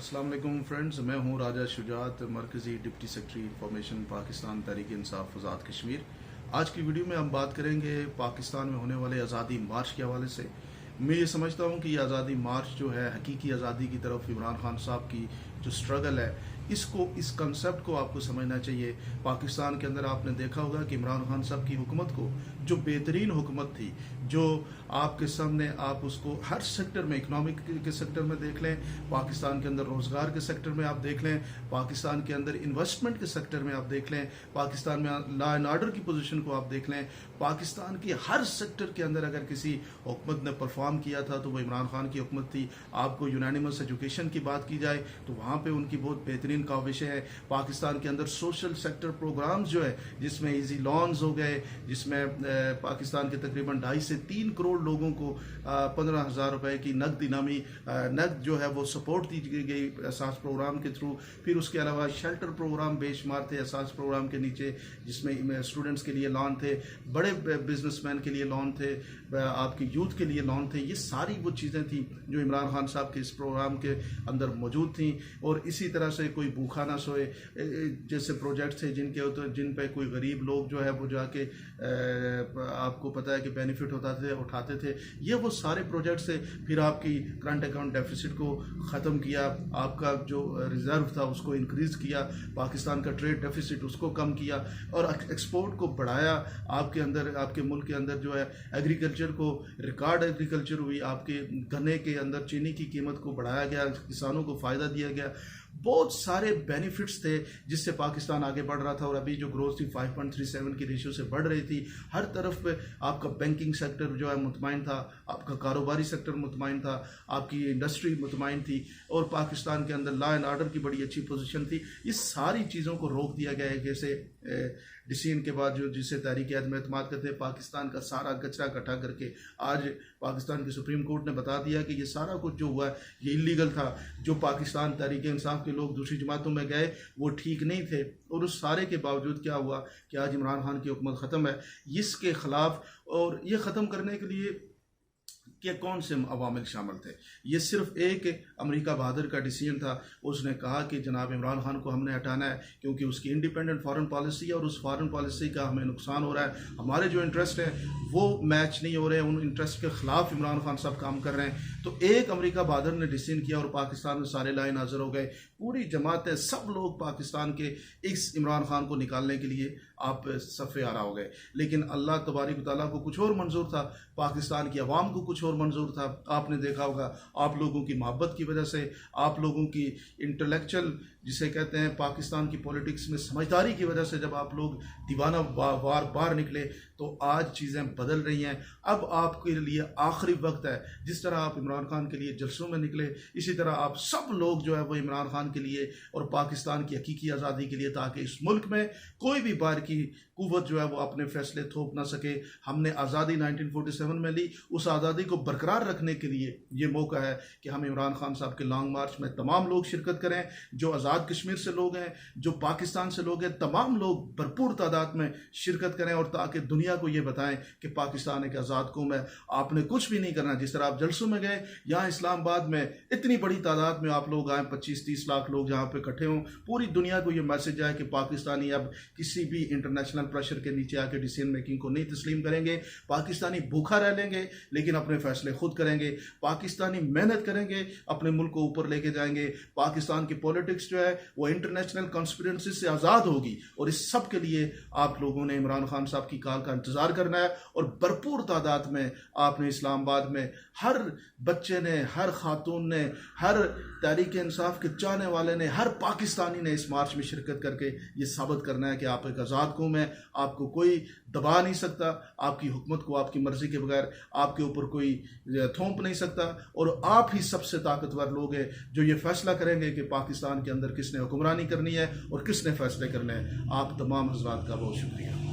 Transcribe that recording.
अस्सलाम वालेकुम फ्रेंड्स, मैं हूं राजा शुजात, मरकज़ी deputy secretary information Pakistan Tehreek Insaf Azad Kashmir. आज की वीडियो में हम बात करेंगे पाकिस्तान में होने वाले आज़ादी मार्च के हवाले से। मैं ये समझता हूं कि ये आज़ादी मार्च जो है हकीकी आज़ादी की तरफ इमरान खान साहब की जो स्ट्रगल है, इस कंसेप्ट को आपको समझना चाहिए। पाकिस्तान के अंदर आपने देखा होगा कि इमरान खान साहब की हुकूमत को, जो बेहतरीन हुकूमत थी, जो आपके सामने आप उसको हर सेक्टर में, इकोनॉमिक के सेक्टर में देख लें, पाकिस्तान के अंदर रोज़गार के सेक्टर में आप देख लें, पाकिस्तान के अंदर इन्वेस्टमेंट के सेक्टर में आप देख लें, पाकिस्तान में लॉ एंड ऑर्डर की पोजीशन को आप देख लें, पाकिस्तान की हर सेक्टर के अंदर अगर किसी हुकूमत ने परफॉर्म किया था तो वो इमरान खान की हुकूमत थी। आपको यूनानिमस एजुकेशन की बात की जाए तो वहाँ पे उनकी बहुत बेहतरीन काविशें हैं। पाकिस्तान के अंदर सोशल सेक्टर प्रोग्राम्स जो है, जिसमें इजी लोन्स हो गए, जिसमें पाकिस्तान के तकरीबन 2.5 से 3 करोड़ लोगों को 15,000 रुपए की नकद इनामी नकद जो है वो सपोर्ट दी गई एहसास प्रोग्राम के थ्रू। फिर उसके अलावा शेल्टर प्रोग्राम बेशुमार थे एहसास प्रोग्राम के नीचे, जिसमें स्टूडेंट्स के लिए लोन थे, बड़े बिजनेसमैन के लिए लोन थे, आपकी यूथ के लिए लोन थे। ये सारी वो चीज़ें थी जो इमरान खान साहब के इस प्रोग्राम के अंदर मौजूद थी। और इसी तरह से कोई भूखा ना सोए जैसे प्रोजेक्ट थे जिन पे कोई गरीब लोग जो है वो जाके आपको पता है कि बेनिफिट उठाते थे। ये वो सारे प्रोजेक्ट्स थे। फिर आपकी करंट अकाउंट डेफिसिट को ख़त्म किया, आपका जो रिजर्व था उसको इंक्रीज़ किया, पाकिस्तान का ट्रेड डेफिसिट उसको कम किया और एक्सपोर्ट को बढ़ाया। आपके मुल्क के अंदर जो है एग्रीकल्चर को, रिकॉर्ड एग्रीकल्चर हुई, आपके गन्ने के अंदर चीनी की कीमत को बढ़ाया गया, किसानों को फ़ायदा दिया गया। बहुत सारे बेनिफिट्स थे जिससे पाकिस्तान आगे बढ़ रहा था। और अभी जो ग्रोथ थी 5.37 की रेशियो से बढ़ रही थी। हर तरफ पे आपका बैंकिंग सेक्टर जो है मुतमईन था, आपका कारोबारी सेक्टर मुतमईन था, आपकी इंडस्ट्री मुतमईन थी और पाकिस्तान के अंदर लॉ एंड ऑर्डर की बड़ी अच्छी पोजीशन थी। इस सारी चीज़ों को रोक दिया गया है। जैसे डिसीजन के बाद जिसे तहरीक अदम एतमाद कहते हैं, पाकिस्तान का सारा कचरा इकट्ठा करके आज पाकिस्तान की सुप्रीम कोर्ट ने बता दिया कि ये सारा कुछ जो हुआ है ये इलीगल था। जो पाकिस्तान तहरीक इंसाफ के लोग दूसरी जमातों में गए वो ठीक नहीं थे। और उस सारे के बावजूद क्या हुआ कि आज इमरान खान की हुकूमत ख़त्म है। इसके ख़िलाफ़ और ये ख़त्म करने के लिए कि कौन से अवामिल शामिल थे, ये सिर्फ एक अमेरिका बहादुर का डिसीजन था। उसने कहा कि जनाब इमरान खान को हमने हटाना है क्योंकि उसकी इंडिपेंडेंट फॉरेन पॉलिसी है और उस फॉरेन पॉलिसी का हमें नुकसान हो रहा है। हमारे जो इंटरेस्ट हैं वो मैच नहीं हो रहे हैं, उन इंटरेस्ट के ख़िलाफ़ इमरान खान साहब काम कर रहे हैं। तो एक अमेरिका बहादुर ने डिसीजन किया और पाकिस्तान में सारे लाइन हाजिर हो गए। पूरी जमातें, सब लोग पाकिस्तान के इस इमरान खान को निकालने के लिए आप सफ़े आरा हो गए। लेकिन अल्लाह तबारक व तआला को कुछ और मंजूर था, पाकिस्तान की आवाम को कुछ और मंजूर था। आपने देखा होगा आप लोगों की मोहब्बत की वजह से, आप लोगों की इंटेलेक्चुअल जिसे कहते हैं पाकिस्तान की पॉलिटिक्स में समझदारी की वजह से जब आप लोग दीवाना वार बार निकले तो आज चीज़ें बदल रही हैं। अब आपके लिए आखिरी वक्त है। जिस तरह आप इमरान खान के लिए जलसों में निकले, इसी तरह आप सब लोग जो है वो इमरान खान के लिए और पाकिस्तान की हकीकी आज़ादी के लिए, ताकि इस मुल्क में कोई भी बाहर की कुव्वत जो है वो अपने फैसले थोप ना सके। हमने आज़ादी 1947 में ली, उस आज़ादी को बरकरार रखने के लिए ये मौका है कि हम इमरान खान साहब के लॉन्ग मार्च में तमाम लोग शिरकत करें। जो आज़ाद कश्मीर से लोग हैं, जो पाकिस्तान से लोग हैं, तमाम लोग भरपूर तादाद में शिरकत करें और ताकि दुनिया को ये बताएं कि पाकिस्तान एक आज़ाद कौम है। आपने कुछ भी नहीं करना। जिस तरह आप जलसों में गए, यहाँ इस्लामाबाद में इतनी बड़ी तादाद में आप लोग आए, 25-30 लाख लोग जहाँ पे इकट्ठे हों, पूरी दुनिया को ये मैसेज आए कि पाकिस्तानी अब किसी भी इंटरनेशनल प्रेशर के नीचे आके डिसीजन मेकिंग को नहीं तस्लीम करेंगे। पाकिस्तानी भूखा रह लेंगे लेकिन अपने फैसले खुद करेंगे। पाकिस्तानी मेहनत करेंगे, अपने मुल्क को ऊपर लेके जाएंगे। पाकिस्तान की पॉलिटिक्स जो है वो इंटरनेशनल कॉन्स्पिरेंसी से आज़ाद होगी। और इस सब के लिए आप लोगों ने इमरान खान साहब की कॉल का इंतज़ार करना है और भरपूर तादाद में आपने इस्लामाबाद में हर बच्चे ने, हर खातून ने, हर तहरीक इंसाफ के चाहने वाले ने, हर पाकिस्तानी ने इस मार्च में शिरकत करके ये साबित करना है कि आप एक आज़ाद कौम है। आपको कोई दबा नहीं सकता, आपकी हुकूमत को आपकी मर्जी के बगैर आपके ऊपर कोई थोप नहीं सकता। और आप ही सबसे ताकतवर लोग हैं जो ये फैसला करेंगे कि पाकिस्तान के अंदर किसने हुक्मरानी करनी है और किसने फैसले करने हैं। आप तमाम हज़रात का बहुत शुक्रिया।